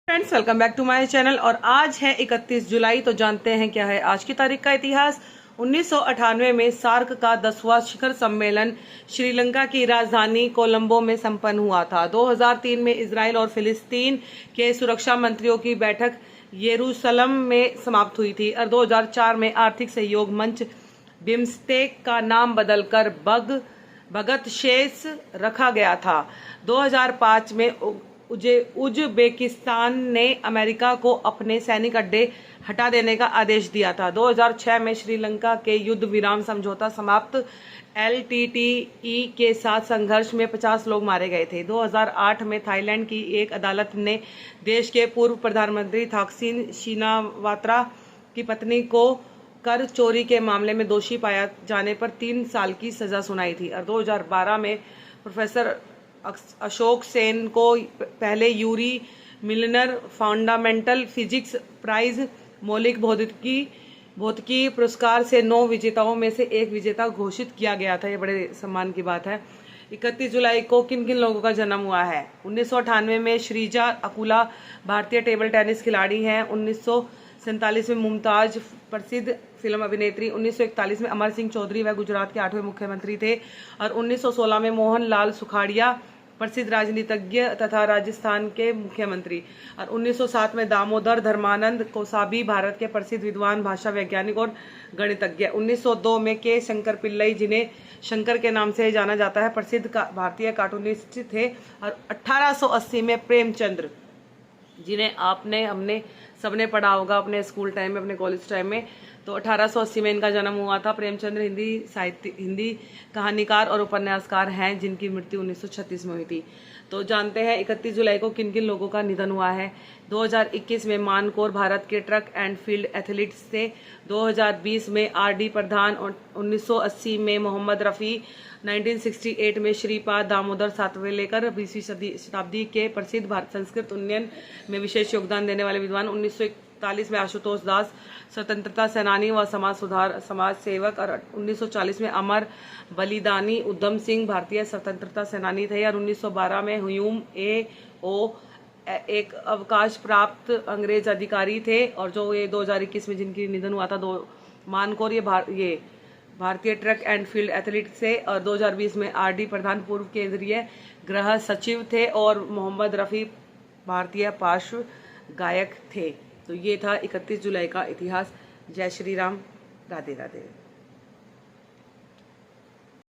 Friends, welcome back to my channel. और आज है 31 जुलाई। तो जानते हैं क्या है आज की तारीख का इतिहास। 1998 में सार्क का 10वां शिखर सम्मेलन श्रीलंका की राजधानी कोलंबो में संपन्न हुआ था। 2003 में इजराइल और फिलिस्तीन के सुरक्षा मंत्रियों की बैठक यरूशलेम में समाप्त हुई थी। और 2004 में आर्थिक सहयोग मंच बिम्स्टेक का नाम बदलकर भगत शेष रखा गया था। 2005 में उज्बेकिस्तान ने अमेरिका को अपने सैनिक अड्डे हटा देने का आदेश दिया था। 2006 में श्रीलंका के युद्ध विराम समझौता समाप्त। एलटीटीई के साथ संघर्ष में 50 लोग मारे गए थे। 2008 में थाईलैंड की एक अदालत ने देश के पूर्व प्रधानमंत्री थाकसिन शिनावात्रा की पत्नी को कर चोरी के मामले में दोषी पाया जाने पर 3 साल की सजा सुनाई थी। और 2012 में प्रोफेसर अशोक सेन को पहले Yuri Milner fundamental physics prize मौलिक भौतिकी पुरस्कार से 9 विजेताओं में से एक विजेता घोषित किया गया था। ये बड़े सम्मान की बात है। 31 जुलाई को किन किन लोगों का जन्म हुआ है। 1998 में श्रीजा अकुला भारतीय टेबल टेनिस खिलाड़ी हैं। 1947 में मुमताज प्रसिद्ध फिल्म अभिनेत्री। 1941 में अमर सिंह चौधरी वह गुजरात के 8वें मुख्यमंत्री थे। और 1916 में मोहन लाल सुखाड़िया प्रसिद्ध राजनीतिज्ञ तथा राजस्थान के मुख्यमंत्री। और 1907 में दामोदर धर्मानंद कोसाबी भारत के प्रसिद्ध विद्वान, भाषा वैज्ञानिक और गणितज्ञ। 1902 में के शंकर पिल्लई, जिन्हें शंकर के नाम से जाना जाता है, प्रसिद्ध भारतीय कार्टूनिस्ट थे। और 1880 में प्रेमचंद्र, जिन्हें हमने सबने पढ़ा होगा अपने स्कूल टाइम में, अपने कॉलेज टाइम में। तो 1880 में इनका जन्म हुआ था। प्रेमचंद्र हिंदी कहानीकार और उपन्यासकार हैं, जिनकी मृत्यु 1936 में हुई थी। तो जानते हैं 31 जुलाई को किन किन लोगों का निधन हुआ है। 2021 में मानकोर भारत के ट्रैक एंड फील्ड एथलीट्स थे। 2020 में आरडी प्रधान। और 1980 में मोहम्मद रफ़ी। 1968 में श्रीपाद दामोदर सातवेलेकर 20वीं शताब्दी के प्रसिद्ध भारत संस्कृत उन्नयन में विशेष योगदान देने वाले विद्वान। 1941 में आशुतोष दास, स्वतंत्रता सेनानी व समाज सेवक। और 1940 में अमर बलिदानी उधम सिंह भारतीय स्वतंत्रता सेनानी थे। और 1912 में हुयूम ए.ओ. एक अवकाश प्राप्त अंग्रेज अधिकारी थे। और जो ये 2021 में जिनकी निधन हुआ था, मानकोर, ये भारतीय ट्रैक एंड फील्ड एथलीट से। और 2020 में आरडी प्रधान पूर्व केंद्रीय गृह सचिव थे। और मोहम्मद रफ़ी भारतीय पार्श्व गायक थे। तो ये था 31 जुलाई का इतिहास। जय श्री राम, राधे राधे।